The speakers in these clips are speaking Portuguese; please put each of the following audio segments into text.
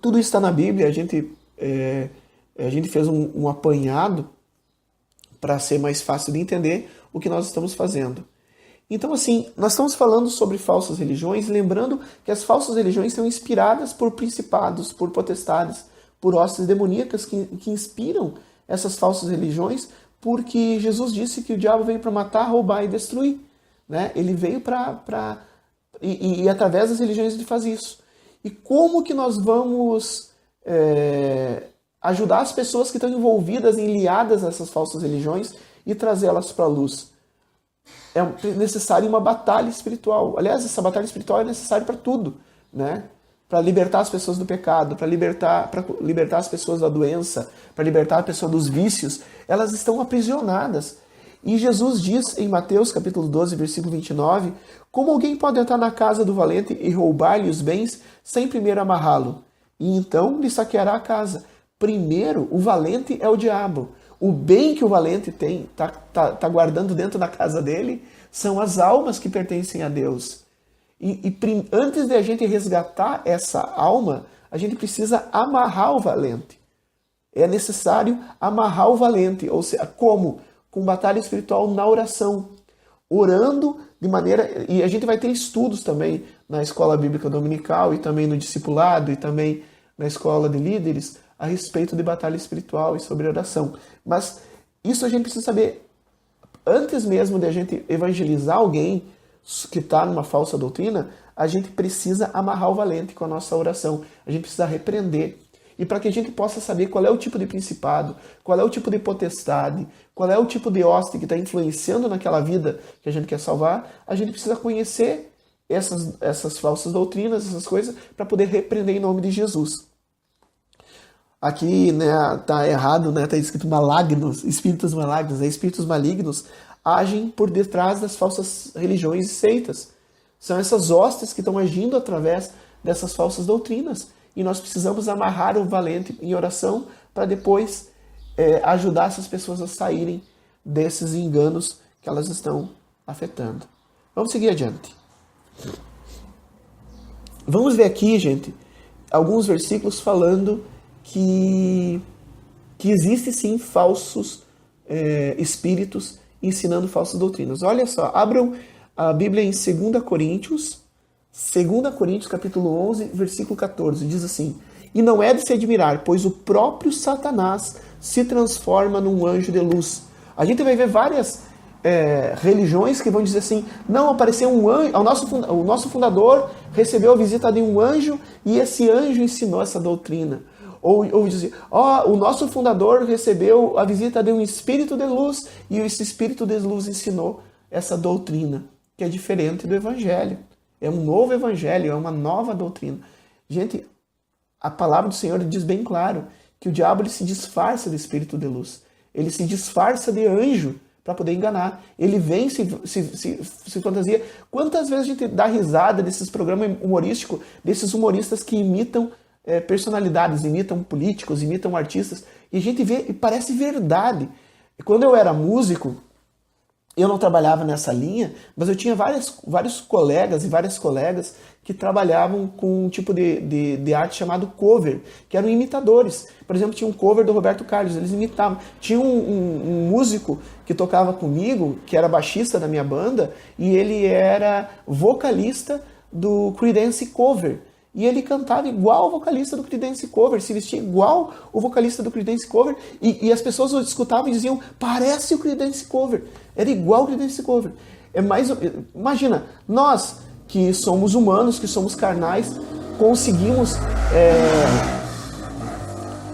Tudo isso está na Bíblia, a gente fez um apanhado para ser mais fácil de entender o que nós estamos fazendo. Então, assim, nós estamos falando sobre falsas religiões, lembrando que as falsas religiões são inspiradas por principados, por potestades, por hostes demoníacas que inspiram essas falsas religiões, porque Jesus disse que o diabo veio para matar, roubar e destruir. Né? Ele veio para. E através das religiões ele faz isso. E como que nós vamos ajudar as pessoas que estão envolvidas, liadas a essas falsas religiões e trazê-las para a luz? É necessário uma batalha espiritual. Aliás, essa batalha espiritual é necessária para tudo, né? Para libertar as pessoas do pecado, para libertar as pessoas da doença, para libertar a pessoa dos vícios. Elas estão aprisionadas. E Jesus diz em Mateus capítulo 12, versículo 29, como alguém pode entrar na casa do valente e roubar-lhe os bens sem primeiro amarrá-lo? E então lhe saqueará a casa. Primeiro, o valente é o diabo. O bem que o valente tem, tá guardando dentro da casa dele, são as almas que pertencem a Deus. Antes de a gente resgatar essa alma, a gente precisa amarrar o valente. É necessário amarrar o valente. Ou seja, como? Com batalha espiritual na oração. Orando de maneira... E a gente vai ter estudos também na Escola Bíblica Dominical e também no Discipulado e também na Escola de Líderes a respeito de batalha espiritual e sobre oração. Mas isso a gente precisa saber antes mesmo de a gente evangelizar alguém que está numa falsa doutrina, a gente precisa amarrar o valente com a nossa oração. A gente precisa repreender. E para que a gente possa saber qual é o tipo de principado, qual é o tipo de potestade, qual é o tipo de hoste que está influenciando naquela vida que a gente quer salvar, a gente precisa conhecer essas falsas doutrinas, essas coisas, para poder repreender em nome de Jesus. Aqui, né, tá errado, né, tá escrito malignos, espíritos malignos, né, espíritos malignos agem por detrás das falsas religiões e seitas. São essas hostes que estão agindo através dessas falsas doutrinas. E nós precisamos amarrar o valente em oração para depois ajudar essas pessoas a saírem desses enganos que elas estão afetando. Vamos seguir adiante. Vamos ver aqui, gente, alguns versículos falando que existe sim falsos espíritos ensinando falsas doutrinas. Olha só, abram a Bíblia em 2 Coríntios, capítulo 11, versículo 14, diz assim: e não é de se admirar, pois o próprio Satanás se transforma num anjo de luz. A gente vai ver várias religiões que vão dizer assim, não, apareceu um anjo, o nosso fundador recebeu a visita de um anjo e esse anjo ensinou essa doutrina. Ou dizer, o nosso fundador recebeu a visita de um espírito de luz e esse espírito de luz ensinou essa doutrina, que é diferente do evangelho. É um novo evangelho, é uma nova doutrina. Gente, a palavra do Senhor diz bem claro que o diabo ele se disfarça de espírito de luz. Ele se disfarça de anjo para poder enganar. Ele vem, se fantasia. Quantas vezes a gente dá risada desses programas humorísticos, desses humoristas que imitam personalidades, imitam políticos, imitam artistas, e a gente vê e parece verdade. Quando eu era músico, eu não trabalhava nessa linha, mas eu tinha vários colegas e várias colegas que trabalhavam com um tipo de arte chamado cover, que eram imitadores. Por exemplo, tinha um cover do Roberto Carlos, eles imitavam. Tinha um músico que tocava comigo, que era baixista da minha banda, e ele era vocalista do Creedence Cover. E ele cantava igual o vocalista do Creedence Cover, se vestia igual o vocalista do Creedence Cover, e as pessoas o escutavam e diziam, parece o Creedence Cover, era igual o Creedence Cover. Imagina, nós que somos humanos, que somos carnais, conseguimos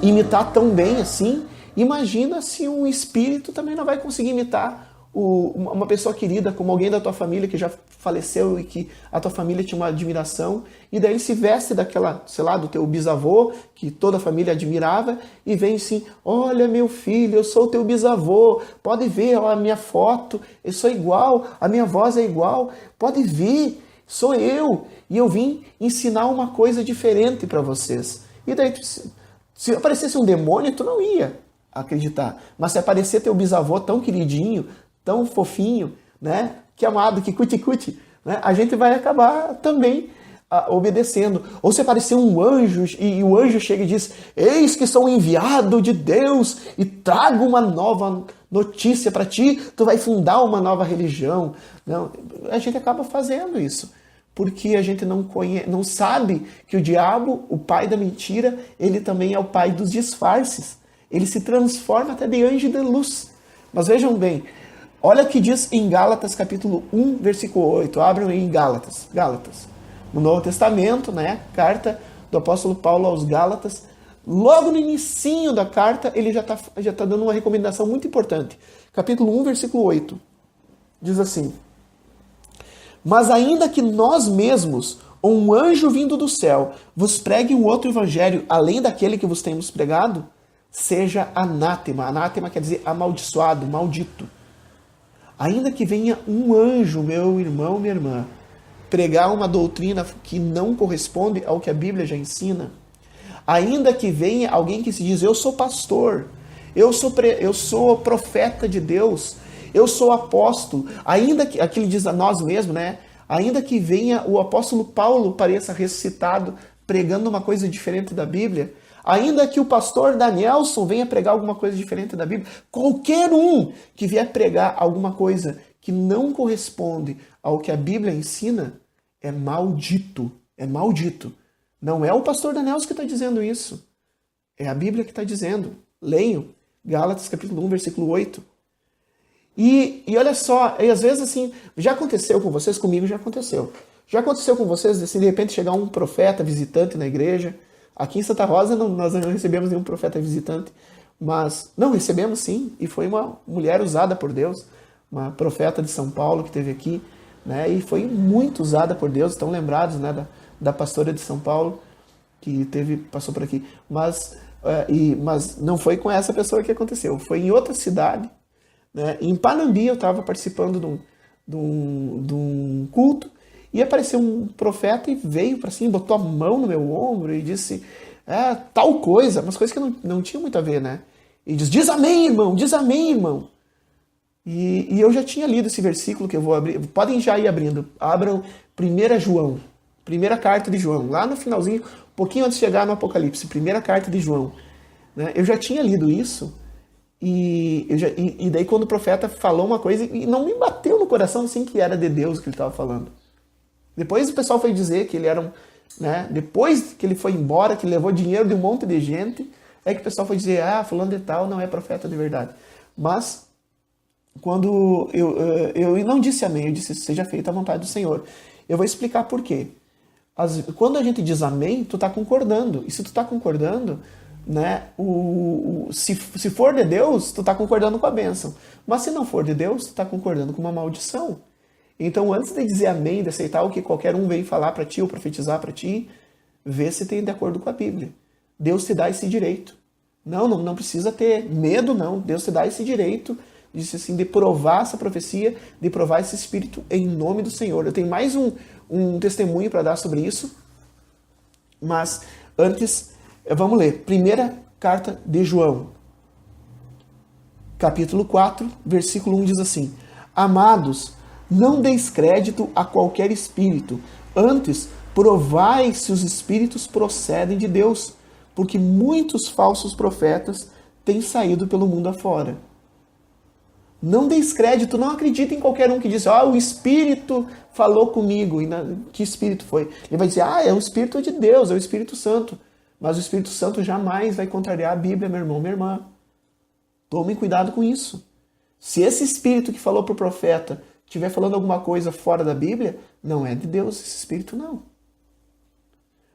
imitar tão bem assim, imagina se um espírito também não vai conseguir imitar uma pessoa querida, como alguém da tua família que já faleceu e que a tua família tinha uma admiração, e daí se veste daquela, sei lá, do teu bisavô, que toda a família admirava, e vem assim, olha meu filho, eu sou o teu bisavô, pode ver ó, a minha foto, eu sou igual, a minha voz é igual, pode ver, sou eu, e eu vim ensinar uma coisa diferente para vocês. E daí, se aparecesse um demônio, tu não ia acreditar, mas se aparecer teu bisavô tão queridinho, tão fofinho, né? Que amado, que cuti-cuti, né? A gente vai acabar também obedecendo. Ou se aparecer um anjo e o anjo chega e diz: eis que sou enviado de Deus e trago uma nova notícia para ti, tu vai fundar uma nova religião. Não, a gente acaba fazendo isso. Porque a gente não sabe que o diabo, o pai da mentira, ele também é o pai dos disfarces. Ele se transforma até de anjo de luz. Mas vejam bem, olha o que diz em Gálatas capítulo 1, versículo 8. Abram em Gálatas. No Novo Testamento, né? Carta do apóstolo Paulo aos Gálatas. Logo no inicinho da carta, ele já tá dando uma recomendação muito importante. Capítulo 1, versículo 8. Diz assim: mas ainda que nós mesmos, ou um anjo vindo do céu, vos pregue um outro evangelho, além daquele que vos temos pregado, seja anátema. Anátema quer dizer amaldiçoado, maldito. Ainda que venha um anjo, meu irmão, minha irmã, pregar uma doutrina que não corresponde ao que a Bíblia já ensina, ainda que venha alguém que se diz: eu sou pastor, eu sou profeta de Deus, eu sou apóstolo, ainda que, aqui ele diz a nós mesmos, né? Ainda que venha o apóstolo Paulo pareça ressuscitado, pregando uma coisa diferente da Bíblia, ainda que o pastor Danielson venha pregar alguma coisa diferente da Bíblia, qualquer um que vier pregar alguma coisa que não corresponde ao que a Bíblia ensina, é maldito, é maldito. Não é o pastor Danielson que está dizendo isso, é a Bíblia que está dizendo. Leiam Gálatas capítulo 1, versículo 8. E olha só, e às vezes assim, já aconteceu com vocês, comigo já aconteceu. Já aconteceu com vocês, assim, de repente chegar um profeta visitante na igreja. Aqui em Santa Rosa nós não recebemos nenhum profeta visitante, mas não, recebemos sim, e foi uma mulher usada por Deus, uma profeta de São Paulo que esteve aqui, né, e foi muito usada por Deus. Estão lembrados, né, da pastora de São Paulo, que passou por aqui. Mas não foi com essa pessoa que aconteceu, foi em outra cidade. Né? Em Panambi eu estava participando de um culto e apareceu um profeta e veio para cima, botou a mão no meu ombro e disse tal coisa, umas coisas que não tinha muito a ver, né? E diz amém, irmão, diz amém, irmão. E eu já tinha lido esse versículo que eu vou abrir, podem já ir abrindo, abram 1 João, primeira carta de João, lá no finalzinho, um pouquinho antes de chegar no Apocalipse, primeira carta de João. Né? Eu já tinha lido isso. E daí quando o profeta falou uma coisa e não me bateu no coração assim que era de Deus que ele estava falando. Depois o pessoal foi dizer que ele era depois que ele foi embora, que levou dinheiro de um monte de gente, é que o pessoal foi dizer: fulano de tal não é profeta de verdade. Mas quando eu não disse amém, eu disse: seja feita a vontade do Senhor. Eu vou explicar por quê. Quando a gente diz amém, tu está concordando. E se tu está concordando, né, se for de Deus, tu está concordando com a bênção. Mas se não for de Deus, tu está concordando com uma maldição. Então, antes de dizer amém, de aceitar o que qualquer um vem falar para ti ou profetizar para ti, vê se tem de acordo com a Bíblia. Deus te dá esse direito. Não precisa ter medo, não. Deus te dá esse direito, disse assim, de provar essa profecia, de provar esse espírito em nome do Senhor. Eu tenho mais um testemunho para dar sobre isso, mas antes, vamos ler. Primeira carta de João, capítulo 4, versículo 1 diz assim: amados, não deis crédito a qualquer espírito, antes provai se os espíritos procedem de Deus, porque muitos falsos profetas têm saído pelo mundo afora. Não deis crédito, não acredite em qualquer um que diz: o Espírito falou comigo. Que Espírito foi? Ele vai dizer: é o Espírito de Deus, é o Espírito Santo. Mas o Espírito Santo jamais vai contrariar a Bíblia, meu irmão, minha irmã. Tomem cuidado com isso. Se esse Espírito que falou para o profeta estiver falando alguma coisa fora da Bíblia, não é de Deus esse Espírito, não.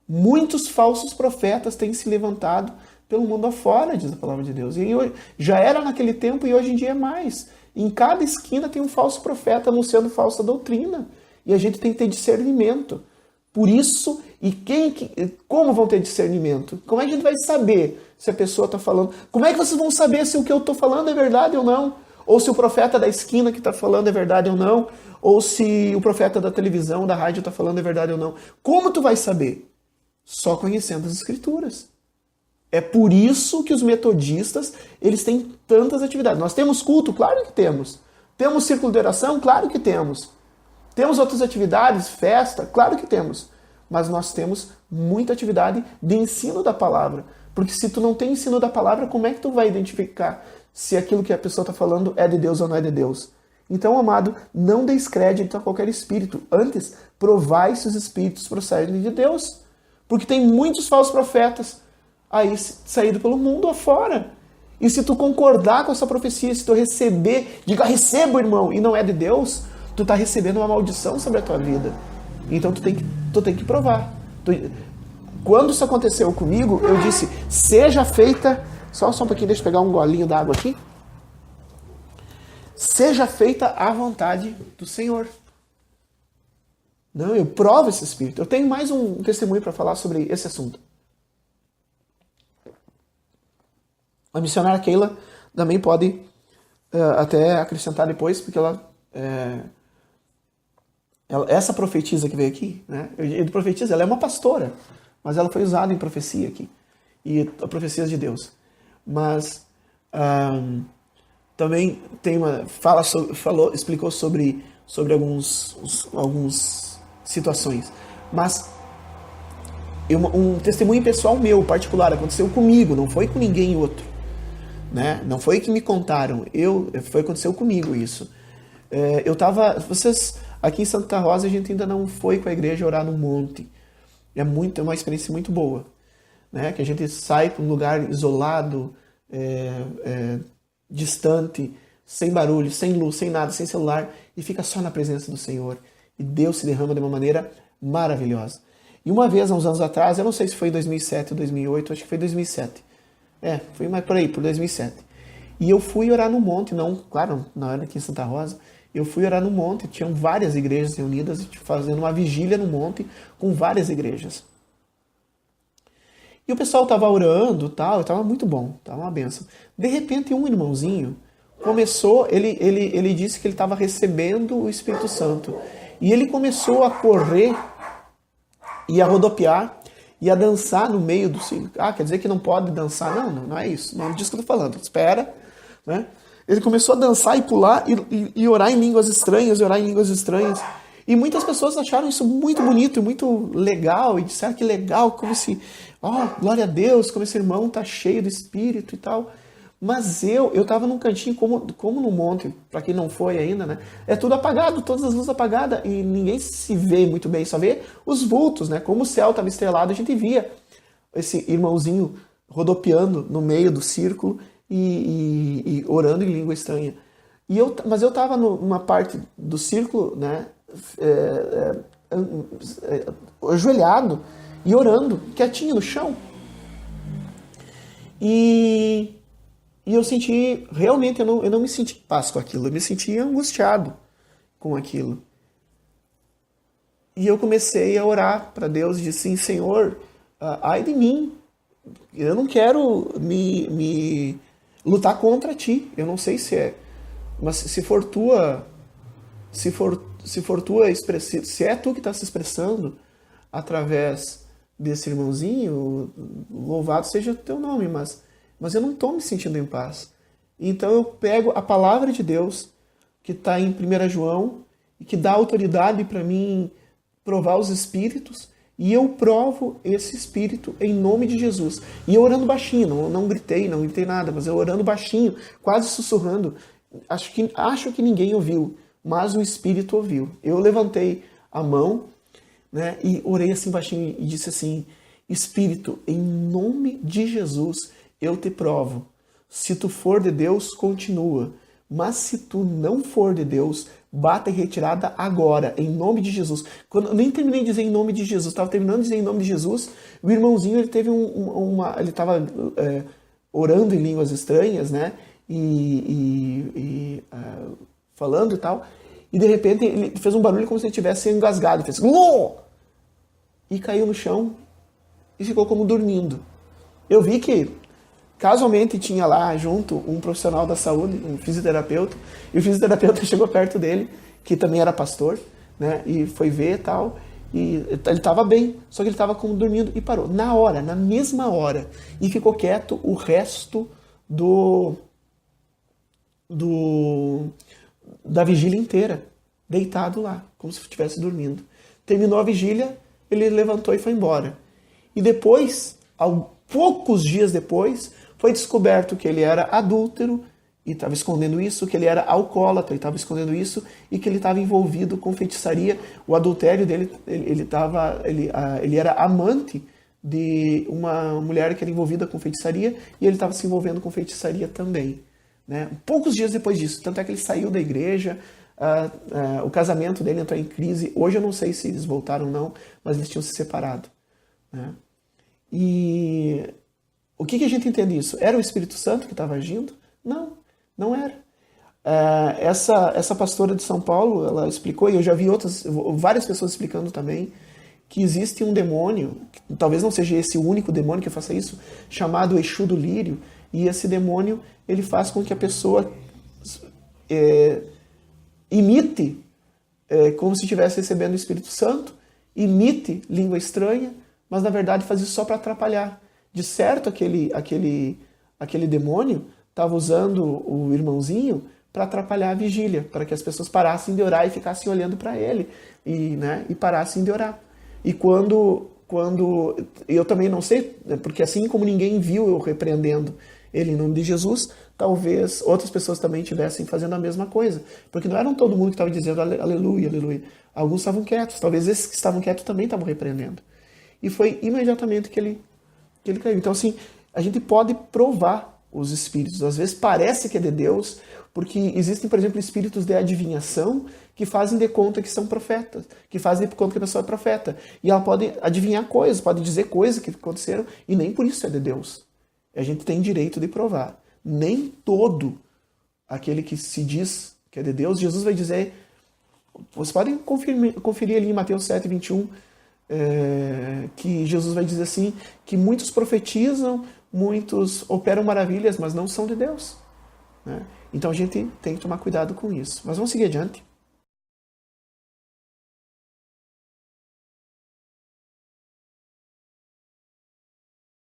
Muitos falsos profetas têm se levantado pelo mundo afora, diz a palavra de Deus. E já era naquele tempo e hoje em dia é mais. Em cada esquina tem um falso profeta anunciando falsa doutrina. E a gente tem que ter discernimento. Por isso, como vão ter discernimento? Como é que a gente vai saber se a pessoa está falando? Como é que vocês vão saber se o que eu estou falando é verdade ou não? Ou se o profeta da esquina que está falando é verdade ou não? Ou se o profeta da televisão, da rádio está falando é verdade ou não? Como tu vai saber? Só conhecendo as Escrituras. É por isso que os metodistas, eles têm tantas atividades. Nós temos culto? Claro que temos. Temos círculo de oração? Claro que temos. Temos outras atividades, festa? Claro que temos. mas nós temos muita atividade de ensino da palavra. Porque se tu não tem ensino da palavra, como é que tu vai identificar se aquilo que a pessoa está falando é de Deus ou não é de Deus? Então, amado, não deis crédito a qualquer espírito. Antes, provai se os espíritos procedem de Deus. Porque tem muitos falsos profetas aí saído pelo mundo afora. E se tu concordar com essa profecia, se tu receber, diga, recebo, irmão, e não é de Deus, tu está recebendo uma maldição sobre a tua vida. Então tu tem que provar. Quando isso aconteceu comigo, eu disse, seja feita... Só um pouquinho, deixa eu pegar um golinho d'água aqui. Seja feita a vontade do Senhor. Não, eu provo esse espírito. Eu tenho mais um testemunho para falar sobre esse assunto. A missionária Keila também pode até acrescentar depois, porque essa profetisa que veio aqui, né? Profetisa, ela é uma pastora, mas ela foi usada em profecia aqui. E profecias de Deus. Mas também tem explicou sobre algumas situações. Mas um testemunho pessoal meu, particular, aconteceu comigo, não foi com ninguém outro. Né? Não foi que me contaram, aconteceu comigo isso. Vocês, aqui em Santa Rosa, a gente ainda não foi com a igreja orar no monte. É uma experiência muito boa. Né? Que a gente sai para um lugar isolado, distante, sem barulho, sem luz, sem nada, sem celular, e fica só na presença do Senhor. E Deus se derrama de uma maneira maravilhosa. E uma vez, há uns anos atrás, eu não sei se foi em 2007 ou 2008, acho que foi 2007. Foi mais por aí, por 2007. E eu fui orar no monte, claro, na hora aqui em Santa Rosa, eu fui orar no monte, tinham várias igrejas reunidas, fazendo uma vigília no monte com várias igrejas. E o pessoal estava orando, tal, estava muito bom, estava uma benção. De repente, um irmãozinho começou, ele disse que ele estava recebendo o Espírito Santo. E ele começou a correr e a rodopiar e a dançar no meio do círculo. Quer dizer que não pode dançar? Não é isso. Não é disso que eu estou falando. Espera. Né? Ele começou a dançar e pular e orar em línguas estranhas, E muitas pessoas acharam isso muito bonito, muito legal, e disseram que legal, como se, glória a Deus, como esse irmão está cheio do Espírito e tal. Mas eu estava num cantinho, como no monte, para quem não foi ainda, né? É tudo apagado, todas as luzes apagadas, e ninguém se vê muito bem, só vê os vultos, né? Como o céu estava estrelado, a gente via esse irmãozinho rodopiando no meio do círculo e orando em língua estranha. Mas eu estava numa parte do círculo, né? Ajoelhado e orando, quietinho no chão. E eu senti, realmente, eu não me senti em paz com aquilo, eu me sentia angustiado com aquilo. E eu comecei a orar para Deus e disse assim, Senhor, ai de mim, eu não quero me lutar contra ti, eu não sei se é, mas se for tua expressiva, se é tu que está se expressando através desse irmãozinho, louvado seja o teu nome, mas eu não estou me sentindo em paz. Então eu pego a palavra de Deus, que está em 1 João, e que dá autoridade para mim provar os espíritos, e eu provo esse espírito em nome de Jesus. E eu orando baixinho, não gritei nada, mas eu orando baixinho, quase sussurrando. Acho que ninguém ouviu, mas o espírito ouviu. Eu levantei a mão, né, e orei assim baixinho e disse assim, Espírito, em nome de Jesus, eu te provo. Se tu for de Deus, continua. Mas se tu não for de Deus, bata em retirada agora, em nome de Jesus. Quando eu nem terminei de dizer em nome de Jesus, estava terminando de dizer em nome de Jesus, o irmãozinho ele teve ele estava orando em línguas estranhas, né? Falando e tal. E de repente ele fez um barulho como se ele tivesse engasgado. Fez e caiu no chão e ficou como dormindo. Eu vi que casualmente tinha lá junto um profissional da saúde, um fisioterapeuta, e o fisioterapeuta chegou perto dele, que também era pastor, né, e foi ver e tal, e ele estava bem, só que ele estava como dormindo e parou. Na mesma hora, e ficou quieto o resto da vigília inteira, deitado lá, como se estivesse dormindo. Terminou a vigília, ele levantou e foi embora. E depois, poucos dias depois, foi descoberto que ele era adúltero e estava escondendo isso, que ele era alcoólatra e estava escondendo isso, e que ele estava envolvido com feitiçaria. O adultério dele, ele era amante de uma mulher que era envolvida com feitiçaria, e ele estava se envolvendo com feitiçaria também. Né? Poucos dias depois disso, tanto é que ele saiu da igreja, o casamento dele entrou em crise. Hoje eu não sei se eles voltaram ou não, mas eles tinham se separado. Né? E o que a gente entende disso? Era o Espírito Santo que estava agindo? Não, não era. Essa pastora de São Paulo, ela explicou, e eu já vi várias pessoas explicando também, que existe um demônio, que talvez não seja esse o único demônio que faça isso, chamado Exu do Lírio, e esse demônio ele faz com que a pessoa imite, como se estivesse recebendo o Espírito Santo, imite língua estranha, mas na verdade faz isso só para atrapalhar. De certo, aquele demônio estava usando o irmãozinho para atrapalhar a vigília, para que as pessoas parassem de orar e ficassem olhando para ele, e parassem de orar. E quando eu também não sei, porque assim como ninguém viu eu repreendendo ele em nome de Jesus, talvez outras pessoas também estivessem fazendo a mesma coisa, porque não eram todo mundo que estava dizendo aleluia, aleluia. Alguns estavam quietos, talvez esses que estavam quietos também estavam repreendendo. E foi imediatamente que ele caiu. Então assim, a gente pode provar os espíritos. Às vezes parece que é de Deus, porque existem, por exemplo, espíritos de adivinhação que fazem de conta que são profetas, que fazem de conta que a pessoa é profeta. E ela pode adivinhar coisas, pode dizer coisas que aconteceram, e nem por isso é de Deus. A gente tem direito de provar. Nem todo aquele que se diz que é de Deus, Jesus vai dizer, vocês podem conferir ali em Mateus 7, 21, que Jesus vai dizer assim, que muitos profetizam, muitos operam maravilhas, mas não são de Deus. Né? Então a gente tem que tomar cuidado com isso. Mas vamos seguir adiante.